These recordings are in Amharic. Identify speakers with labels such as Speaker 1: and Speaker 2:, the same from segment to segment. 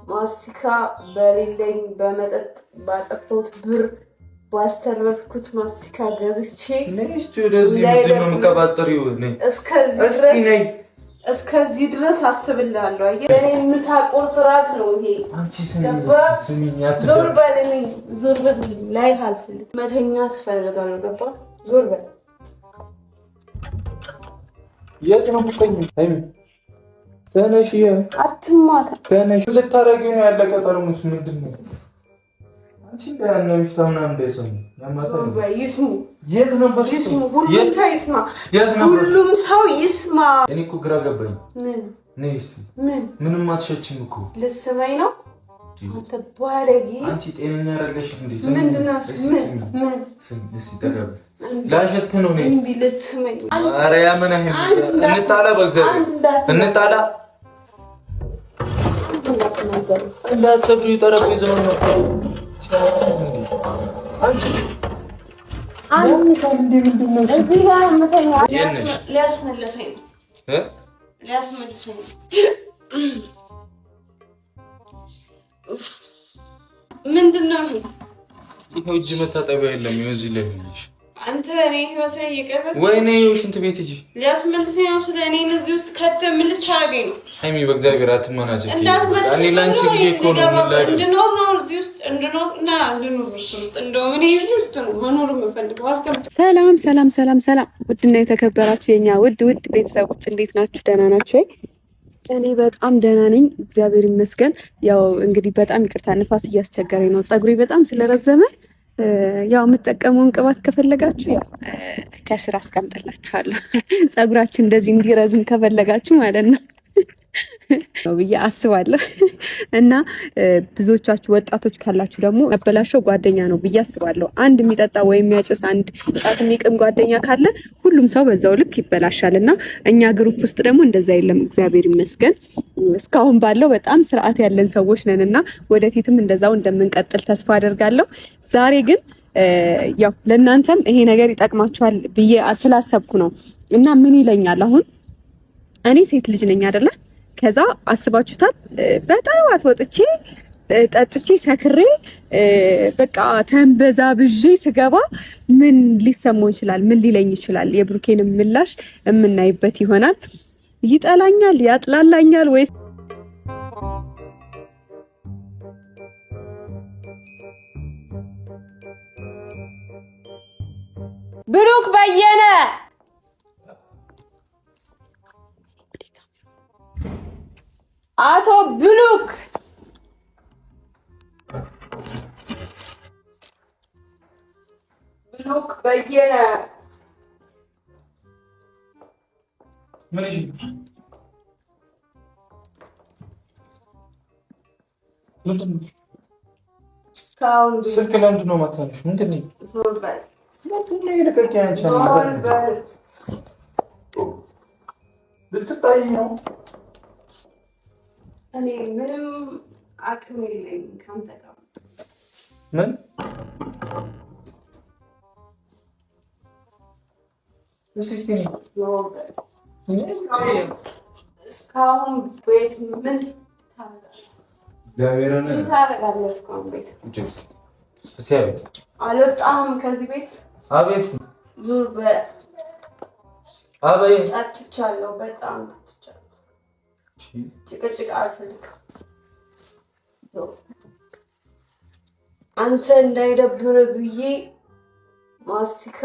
Speaker 1: ማስቲካ በሌለኝ በመጠጥ ባጠፋሁት ብር ባስተረፍኩት ማስቲካ ገዝቼ
Speaker 2: ነይስቱ ወደዚህ ምንድነው የምትቀባጥሪው? ነይ
Speaker 1: እስከዚህ ድረስ አስብልሃለሁ። አየህ እኔ ምሳ ቁርስ ራት ነው ይሄ።
Speaker 2: አንቺ ስሚኝ
Speaker 1: ዞር በልልኝ፣ ዞር በልልኝ። ላይ አልፈልግ መተኛት እፈልጋለሁ። ገባ? ዞር በል።
Speaker 2: የት ነው የምትተኛው? ሃይሚ ተነሽ፣
Speaker 1: አትማታ።
Speaker 2: ተነሽ። ልታረጊው ነው ያለቀ ጠርሙስ ምንድን ነው? አንቺ ያናውሽ ታምና እንደሰሙ ያማታ
Speaker 1: ይስሙ።
Speaker 2: የት ነበር?
Speaker 1: ይስሙ። ሁሉም ሰው ይስማ። ሁሉም ሰው ይስማ።
Speaker 2: እኔ እኮ ግራ ገባኝ።
Speaker 1: ምን
Speaker 2: ነይ እስቲ። ምንም አትሸችም እኮ
Speaker 1: ልስመኝ ነው። አንተ ባለጌ፣
Speaker 2: አንቺ ጤነኛ አይደለሽ እንዴ?
Speaker 1: ምንድነው?
Speaker 2: እስቲ ተጋብ ላሸት ነው ነኝ
Speaker 1: እንቢ ልስመኝ።
Speaker 2: ኧረ ያመና ይሄ እንጣላ፣ በእግዚአብሔር እንጣላ። እንዳትሰብሪ ጠረጴዛውን ነው
Speaker 1: ሊያስመልሰኝ ምንድን ነው?
Speaker 2: ይሄው እጅ መታጠቢያ የለም። ይኸው እዚህ ላይ ነሽ
Speaker 1: አንተ። እኔ ህይወት ላይ እየቀረጽ
Speaker 2: ወይኔ ሽንት ቤት ሂጂ።
Speaker 1: ሊያስመልሰኝ ነው። ስለ እኔ እዚህ ውስጥ ከተህ ምን ልታረገኝ ነው?
Speaker 2: ሃይሚ በእግዚአብሔር አትመናጨቂ።
Speaker 1: እንዳትመልሰኝ።
Speaker 2: እኔ ላንቺ ብዬ እኮ ነው
Speaker 1: እንድኖር ነው እዚህ ውስጥ እንድኖር እና እንድኖር ውስጥ እንደውም እኔ እዚህ ውስጥ ነው መኖር የምፈልገው።
Speaker 3: ሰላም ሰላም ሰላም ሰላም! ውድና የተከበራችሁ የኛ ውድ ቤተሰቦች እንዴት ናችሁ? ደህና ናችሁ ወይ? እኔ በጣም ደህና ነኝ፣ እግዚአብሔር ይመስገን። ያው እንግዲህ በጣም ይቅርታ ንፋስ እያስቸገረኝ ነው። ፀጉሬ በጣም ስለረዘመ ያው የምጠቀመውን ቅባት ከፈለጋችሁ ያው ከስር አስቀምጥላችኋለሁ። ፀጉራችሁ እንደዚህ እንዲረዝም ከፈለጋችሁ ማለት ነው ብዬ አስባለሁ። እና ብዙዎቻችሁ ወጣቶች ካላችሁ ደግሞ መበላሸው ጓደኛ ነው ብዬ አስባለሁ። አንድ የሚጠጣ ወይም የሚያጭስ አንድ ጫት የሚቅም ጓደኛ ካለ ሁሉም ሰው በዛው ልክ ይበላሻልና እኛ ግሩፕ ውስጥ ደግሞ እንደዛ የለም፣ እግዚአብሔር ይመስገን። እስካሁን ባለው በጣም ስርዓት ያለን ሰዎች ነንና ወደፊትም እንደዛው እንደምንቀጥል ተስፋ አደርጋለሁ። ዛሬ ግን ያው ለእናንተም ይሄ ነገር ይጠቅማችኋል ብዬ ስላሰብኩ ነው። እና ምን ይለኛል አሁን እኔ ሴት ልጅ ነኝ አይደለ? ከዛ አስባችሁታል? በጣም አትወጥቼ ጠጥቼ ሰክሬ በቃ ተንበዛብዤ ስገባ ምን ሊሰማው ይችላል? ምን ሊለኝ ይችላል? የብሩኬን ምላሽ የምናይበት ይሆናል። ይጠላኛል፣ ያጥላላኛል ወይስ
Speaker 1: ብሩክ በየነ አቶ ብሩክ በየነ
Speaker 2: ምን እሺ ምንድን ነው?
Speaker 1: እስካሁን
Speaker 2: ስልክ ለምንድን ነው የማታነሺው? ምንድን ነው?
Speaker 1: ዞር በል።
Speaker 2: ምንድን ነው የለቀቀኝ? አንቺ ልትጣይ ነው?
Speaker 1: እኔ ምንም አቅም የለኝም ካንተ ጋር።
Speaker 2: ምን
Speaker 1: እስካሁን ቤት ምን ታደርጋለህ? እስካሁን ቤት አልወጣህም ከዚህ ቤት?
Speaker 2: አቤት
Speaker 1: ዙር በል።
Speaker 2: አቤት
Speaker 1: ጠጥቻለሁ፣ በጣም ጠጥቻለሁ። ጭቅጭቅ አልፈልግም። አንተ እንዳይደብር ብዬ ማስቲካ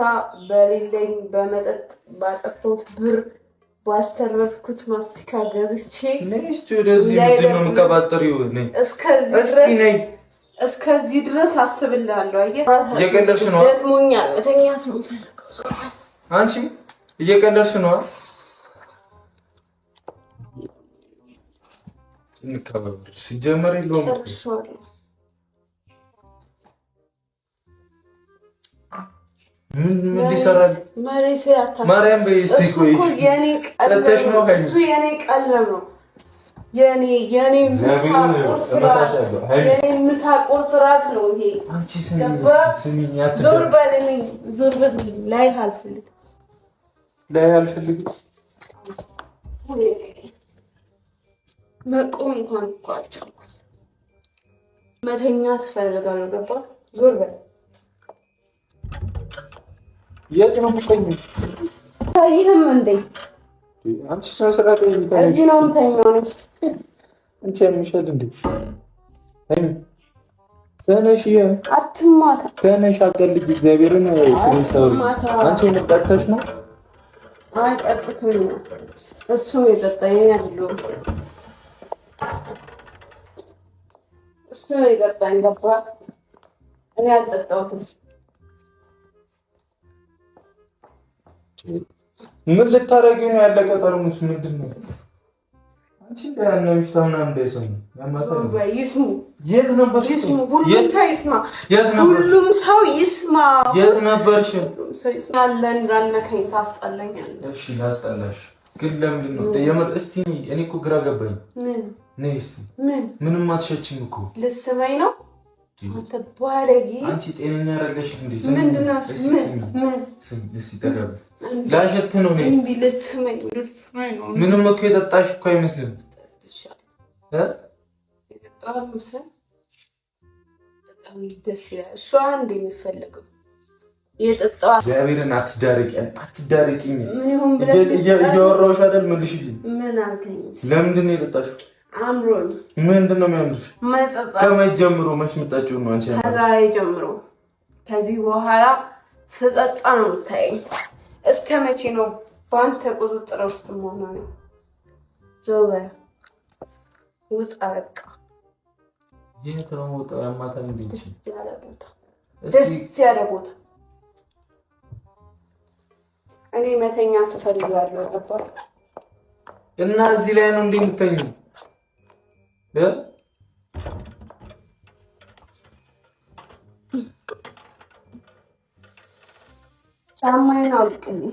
Speaker 1: በሌለኝ በመጠጥ ባጠፋሁት ብር ባስተረፍኩት ማስቲካ ገዝቼ
Speaker 2: ነይስቱ ወደዚህ ምንድነው የምትቀባጥሪው? ነይ
Speaker 1: እስከዚህ ድረስ አስብልሃለሁ። አየህ
Speaker 2: እየቀለድሽ ነው።
Speaker 1: ደክሞኛል፣ መተኛት ነው የምፈልገው።
Speaker 2: አንቺ እየቀለድሽ ነው። እንከባበር ሲጀመር የለውም። ምን ይሰራል? ማርያም በይስቲ ቆይ
Speaker 1: የኔ ቀለብ ነው። እሱ የኔ ቀለብ ነው። የኔ ምሳ ቁርስ ራት ነው ይሄ።
Speaker 2: አንቺ ስሚኝ፣
Speaker 1: ዞር በልልኝ፣ ዞር በልልኝ። ላይ አልፈልግም። መቆም እንኳን እኮ አልቻልኩም። መተኛት እፈልጋለሁ። ገባ? ዞር በል።
Speaker 2: የት ነው የምትተኛው?
Speaker 1: ታይህም እንዴ?
Speaker 2: አንቺ ሰዓት ነው የምትተኛው?
Speaker 1: እዚህ ነው የምተኛው ነሽ።
Speaker 2: አንቺ የምትሸድ እንዴ? ተነሽ፣
Speaker 1: አትማታ።
Speaker 2: ተነሽ፣ አቀልጅ እግዚአብሔርን አንቺ የምትጠጣሽ ነው?
Speaker 1: አይ ጠጥቶኝ ነው እሱ የጠጣኝ አይደለም። እሱ ነው የጠጣኝ። ገባ? እኔ አልጠጣሁትም።
Speaker 2: ምን ልታረጊ ነው? ያለቀ ጠርሙስ ምንድን ነው? አንቺ እንዳያነብሽ ታምና እንዳይሰሙ ያማታ
Speaker 1: ይስሙ።
Speaker 2: የት ነበርሽ?
Speaker 1: ይስሙ። ሁሉም ሰው ይስማ።
Speaker 2: የት ነበርሽ?
Speaker 1: ሁሉም ሰው ይስማ።
Speaker 2: የት ነበርሽ?
Speaker 1: ሰው ይስማለን። ራነከኝ ታስጠላኛለህ።
Speaker 2: እሺ ላስጠላሽ፣ ግን ለምንድን ነው የምር? እስቲ እኔ እኮ ግራ ገባኝ።
Speaker 1: ምን
Speaker 2: ነይ እስቲ። ምንም አትሸችም እኮ።
Speaker 1: ልስመኝ ነው አንተ ባለጌ።
Speaker 2: አንቺ ጤነኛ አይደለሽ እንዴ?
Speaker 1: ምንድነው?
Speaker 2: እስቲ ተጋብ ላሸት ነው ነኝ።
Speaker 1: እንቢ ልስመኝ ነው።
Speaker 2: ምንም እኮ የጠጣሽ እኮ አይመስልም።
Speaker 1: የጠጣው ምስል በጣም ደስ ይላል። እሷ አንድ የሚፈልገው የጠጣው
Speaker 2: እግዚአብሔርን አትዳርቂኝ።
Speaker 1: ምን ይሁን ብለህ
Speaker 2: እያወራሁሽ አይደል? መልሽልኝ።
Speaker 1: ምን አልከኝ?
Speaker 2: ለምንድን ነው የጠጣሽው?
Speaker 1: አምሮኝ።
Speaker 2: ምንድን ነው የሚያምርሽ?
Speaker 1: መጠጣት
Speaker 2: ከመቼ ጀምሮ መች የምጠጪው ነው አንቺ?
Speaker 1: ከዛሬ ጀምሮ ከዚህ በኋላ ስጠጣ ነው የምታየኝ። እስከ መቼ ነው በአንተ ቁጥጥር ውስጥ መሆኑ ነው? ዞበ ውጣ በቃ።
Speaker 2: የት ነው ውጣ? ያማታ እንዴ?
Speaker 1: ደስ ያለ ቦታ፣ ደስ ያለ ቦታ። እኔ መተኛ ትፈልጋለሁ። ገባ?
Speaker 2: እና እዚህ ላይ ነው እንዴ የምተኛው? ጫማዬን አውልቅልኝ።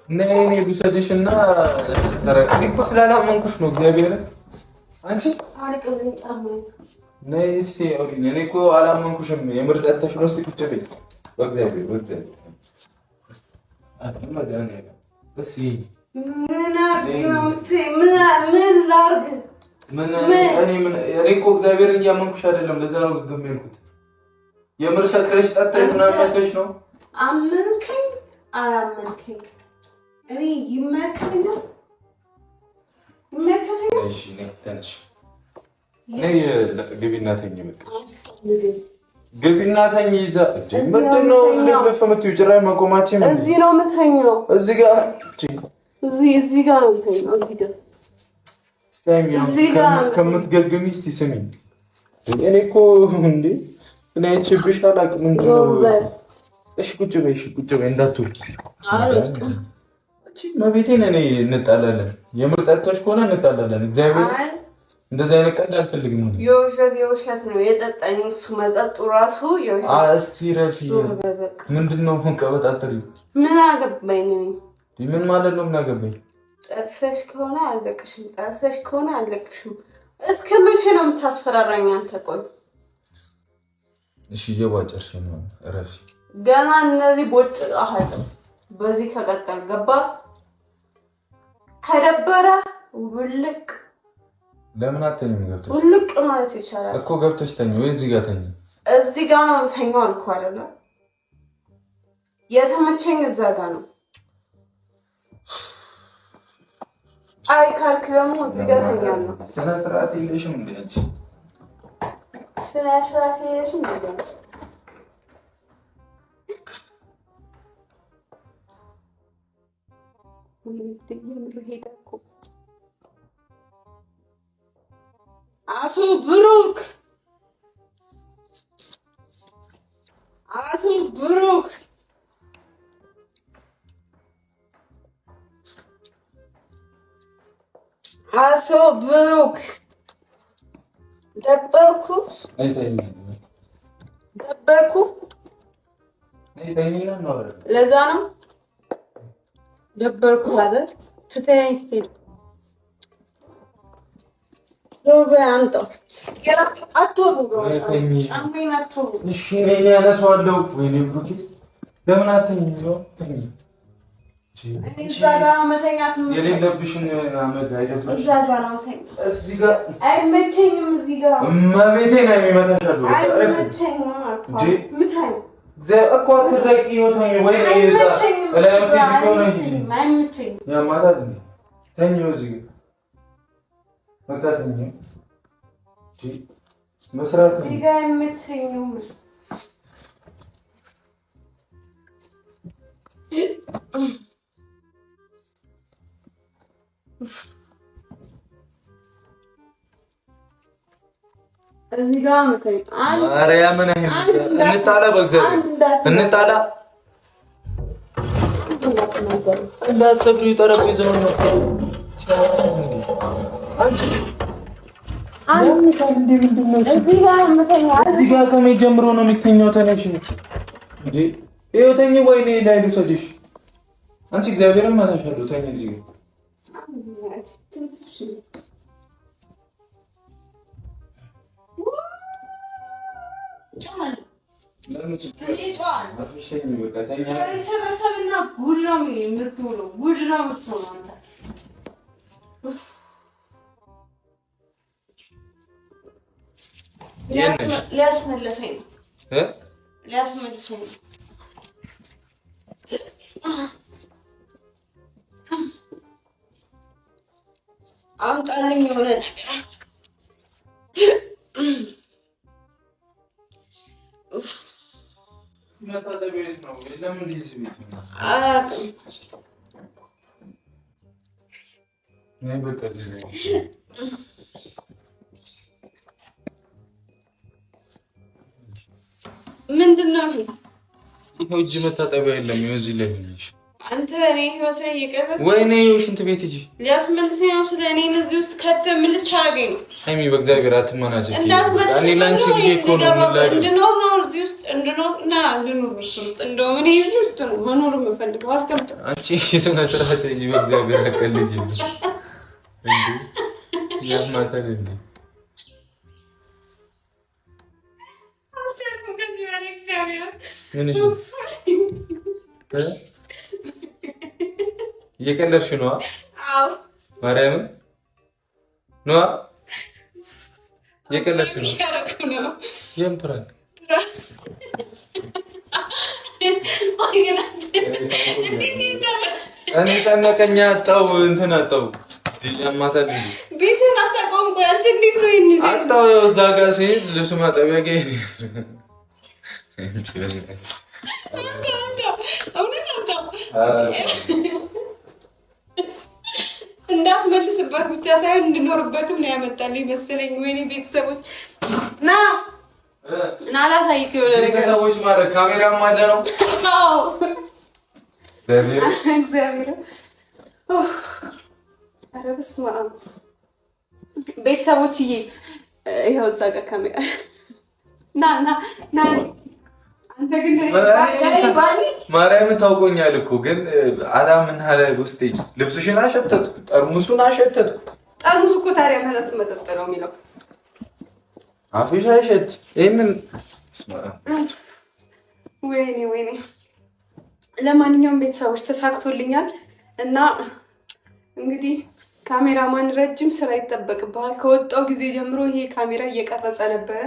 Speaker 2: ነይ ብሰድሽና ተረጋጊ እኮ ስላላመንኩሽ ነው። እግዚአብሔር አንቺ
Speaker 1: አውልቅልኝ ጫማዬን።
Speaker 2: ነይ እስቲ አውልኝ። እኔ እኮ አላመንኩሽም። የምር ጠጥተሽ ነው። እስቲ ቁጭ በይ። በእግዚአብሔር ምን ላድርግ? እኔ እኮ እግዚአብሔርን እያመንኩሽ አይደለም። ለዛ ነው ግግም ያልኩት። የምር ሰክረሽ ጠጥተሽ ምናምን መተሽ ነው።
Speaker 1: አመንከኝ አላመንከኝ እኔ ይመከኛል።
Speaker 2: እሺ ነይ ተነሽ፣ ነይ ግቢና ተኝ። ግቢና ተኝ። ይዛ ምንድን ነው ዝልፍልፍ የምትይው? ጭራሽ መቆማችን
Speaker 1: እዚህ ነው የምተኛው።
Speaker 2: እዚህ ጋር
Speaker 1: እዚህ ጋር ነው የምተኛው። እዚህ ጋር
Speaker 2: ከምትገግሚ እስቲ ስሚኝ። እኔ እኮ እንዴ እኔ አይቼብሽ አላውቅም። ምንድን ነው? እሺ ቁጭ በይ፣ እሺ ቁጭ በይ፣ እንዳትወርቂ። መቤቴን እኔ እንጣላለን። የምር ጠጥተሽ ከሆነ እንጣላለን። እግዚአብሔር እንደዚህ አይነት ቀልድ አልፈልግም።
Speaker 1: የውሸት ነው የጠጣኝ እሱ። መጠጡ ራሱ የውሸት።
Speaker 2: እስቲ ረፊ ምንድን ነው ቀበጣጥሪው?
Speaker 1: ምን አገባኝ?
Speaker 2: ምን ማለት ነው? ምን አገባኝ?
Speaker 1: ጠጥተሽ ከሆነ አለቅሽም፣ ጠጥተሽ ከሆነ አለቅሽም። እስከ መቼ ነው የምታስፈራራኝ አንተ? ቆይ
Speaker 2: እሺ እየቧጨርሽ ነው። ረፊ
Speaker 1: ገና እነዚህ ቦጭ አሃይም በዚህ ከቀጠል ገባ ከደበረ ውልቅ።
Speaker 2: ለምን አትተኝም? ገብተሽ
Speaker 1: ውልቅ ማለት ይቻላል
Speaker 2: እኮ። ገብተሽ ተኝ ወይ እዚህ ጋር ተኝ።
Speaker 1: እዚህ ጋር ነው የምተኛው አልኩ አይደለ? የተመቸኝ እዛ ጋር ነው። አይ ካልክ ደግሞ እዚህ ጋር ተኛለሁ።
Speaker 2: ስነ ስርዓት የለሽም እንዴ አንቺ?
Speaker 1: ስነ ስርዓት የለሽም እንዴ? አቶ ብሩክ አቶ ብሩክ አቶ ብሩክ ደበርኩ ደበርኩ። ለዛ ነው ደበርኩ አይደል? ትተኸኝ ሄድ አንተው
Speaker 2: እሺ እኔ ያነሳዋለሁ። ወይኔ ብሩክ ለምን አትተኝም?
Speaker 1: እዛ ጋር መተኛት
Speaker 2: የሌለብሽን አመድ አይደብርሽ?
Speaker 1: እዛ ጋር ነው ተኝ።
Speaker 2: እዚህ ጋር
Speaker 1: አይመቸኝም። እዚህ ጋር
Speaker 2: መቤቴ ነው የሚመታሻሉ።
Speaker 1: አይመቸኝም እንጂ ምታይ
Speaker 2: እኮ አትረቂ ይወታኝ ወይ ነው ይዛ ለምን ትይቆነ እንጂ
Speaker 1: አይመቸኝም።
Speaker 2: ያማታል ተኝው እዚህ ጋር መካተኝ እጂ መስራት
Speaker 1: እዚህ ጋር አይመቸኝም። እዚህ ጋር መተኝ
Speaker 2: ማርያምን እንጣላ በእግዚአብሔር እንጣላ እንዳትሰብሪ ጠረጴዛውን ነው እዚህ ጋር ከመቼ ጀምሮ ነው የሚተኛው? ተነሽ እንዴ ይኸው ተኝ። ወይኔ ላይ ልውሰድሽ አንቺ እግዚአብሔርን ማታሻለሁ። ተኝ እዚህ ጋር
Speaker 1: ሊያስመልሰኝ ነው። አምጣልኝ የሆነ ምንድን ነው ይሄ?
Speaker 2: እጅ መታጠቢያ የለም። ይኸው እዚህ ላይ ነሽ
Speaker 1: አንተ። እኔ ህይወት ላይ እየቀረጽ
Speaker 2: ወይኔ ሽንት ቤት ሂጂ።
Speaker 1: ሊያስመልሰኝ ነው። ስለ እኔ እዚህ ውስጥ ከተህ ምን ልታረገኝ ነው?
Speaker 2: ሃይሚ በእግዚአብሔር አትመናጨቂ።
Speaker 1: እንዳትመልሰኝ
Speaker 2: እኔ ላንቺ ብዬ እኮ ነው የምልህ።
Speaker 1: እንድኖር ነው እዚህ ውስጥ እንድኖር እና እንድኖር እሱ ውስጥ እንደውም እኔ እዚህ ውስጥ ነው መኖር የምፈልገው። አስቀምጥ
Speaker 2: አንቺ ስነ ስርዓት እንጂ በእግዚአብሔር አቀልጂ እንዴ ያማታል እንዴ እየቀለድሽ ነዋ?
Speaker 1: አዎ
Speaker 2: ማርያምን ነዋ። እየቀለድሽ ነው? የምን ፕራንክ? እኔ ጨነቀኝ። አጣው እንትን አጣው ያማታል እንዴ
Speaker 1: ቤትን አታውቀውም? ቆይ አንተ እንዴት ነው ይሄን
Speaker 2: አጣው? እዛ ጋር ሲሄድ ልብስ ማጠቢያ ጋር
Speaker 1: እንዳስመልስበት ብቻ ሳይሆን እንድኖርበትም ነው ያመጣልኝ መሰለኝ። ወይኔ ቤተሰቦች ና ላሳይክ የሆነ ነገር
Speaker 2: ቤተሰቦች ማለት ካሜራም አለ ነው።
Speaker 1: አዎ
Speaker 2: እግዚአብሔር
Speaker 1: ኧረ በስመ አብ ቤተሰቦችዬ፣ ይኸው እዛ ጋር ካሜራ ና አንተ ግን
Speaker 2: ማርያምን ታውቆኛል እኮ ግን አላምን አለ ውስጤ። ልብስሽን አሸተትኩ፣ ጠርሙሱን አሸተትኩ።
Speaker 1: ጠርሙሱ እኮ ታዲያ መጠጥ ነው የሚለው።
Speaker 2: አፍሽ አይሸት። ይሄንን
Speaker 1: ወይኔ ለማንኛውም ቤተሰቦች ተሳክቶልኛል እና እንግዲህ ካሜራማን ረጅም ስራ ይጠበቅብሃል። ከወጣው ጊዜ ጀምሮ ይሄ ካሜራ እየቀረጸ ነበረ።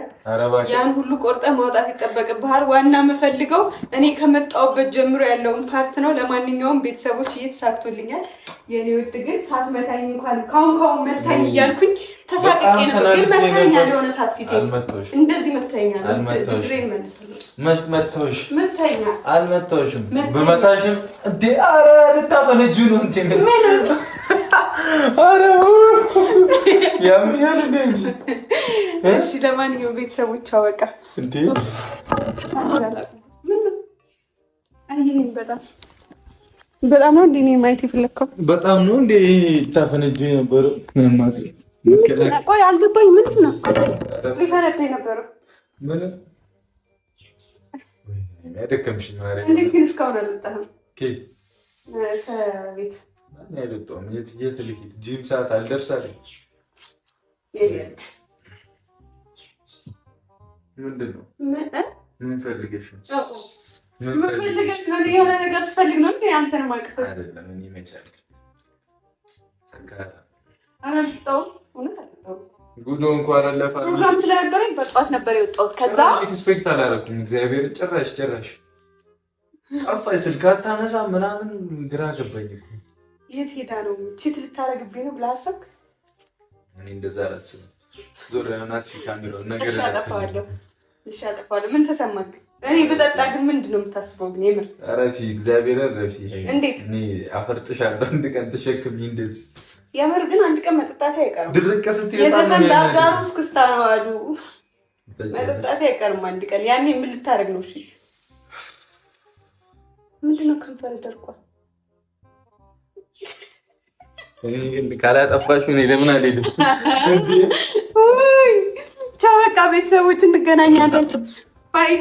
Speaker 1: ያን ሁሉ ቆርጠ ማውጣት ይጠበቅብሃል። ዋና የምፈልገው እኔ ከመጣሁበት ጀምሮ ያለውን ፓርት ነው። ለማንኛውም ቤተሰቦች እየተሳክቶልኛል። የኔ ውድ ግን ሳትመታኝ እንኳን ካሁን መታኝ እያልኩኝ ተሳቅቄ ነበር። ግን መታኛል የሆነ ሰዓት ፊቴ እንደዚህ መታኛል። ድሬን መልስልኝ መታኛል።
Speaker 2: አልመታሁሽም። ብመታሽም እንዴ ኧረ ልታፈነጁ ነው እንዴ? ኧረ ያምኛል እንጂ።
Speaker 1: እሺ ለማንኛውም ቤተሰቦች አወቃ
Speaker 2: እንዴ
Speaker 1: አይሄን በጣም ነው እንዴ ማየት የፈለከው?
Speaker 2: በጣም ነው እንዴ ታፈነጁ ነበር።
Speaker 1: ቆይ አልገባኝ። ምንድን ነው ሊፈነዳኝ ነበር?
Speaker 2: ምን ያደከምሽ ማርያም?
Speaker 1: እንዴት ግን እስካሁን አልወጣህም?
Speaker 2: ከቤት ማን ያልወጣሁም? የት ልሂድ? ጂም ሰዓት አልደርሳለኝ። ምንድን ነው ምን ፈልገሽ ነው?
Speaker 3: ምን ፈልገሽ ነው? የሆነ ነገር ስፈልግ ነው እንዴ አንተን ማቅፈ
Speaker 2: አይደለም። እኔ መቻል ሰካራ
Speaker 3: አረፍተው እውነት አጥተው
Speaker 2: ጉዶ እንኳን አለፈ።
Speaker 3: ፕሮግራም ስለነበረኝ በጧት ነበር የወጣሁት። ከዛ
Speaker 2: ኤክስፔክት አላደረኩም። እግዚአብሔር ጭራሽ ጠፋኝ። ስልክ አታነሳ ምናምን ግራ ገባኝ እኮ።
Speaker 3: የት ሄዳ ነው? ቺት ልታረግብኝ ነው ብለህ አሰብክ?
Speaker 2: እኔ እንደዛ አላስብም። ዞር ያናት ካሜራውን ነገር
Speaker 3: እሺ አጠፋለሁ። ምን ተሰማክ? እኔ በጠጣ ግን ምንድን ነው የምታስበው? ግን የምር
Speaker 2: ረፊ እግዚአብሔር ረፊ
Speaker 3: እንዴት
Speaker 2: እኔ አፈርጥሻለሁ አንድ ቀን ተሸክሚ እንደዚህ
Speaker 3: የምር ግን አንድ ቀን መጠጣት አይቀርም።
Speaker 2: ድርቅ ስትይ
Speaker 3: የዘፈን ዳርዳሩ እስክስታ ነው አሉ። መጠጣት አይቀርም አንድ ቀን። ያኔ ምን ልታረግ ነው? እሺ ምንድነው? ከንፈር ደርቋል።
Speaker 2: እኔ ግን ካላጠፋሽ እኔ ለምን አልሄድም እንዴ?
Speaker 3: ቻው በቃ ቤተሰቦች እንገናኛለን። ባይ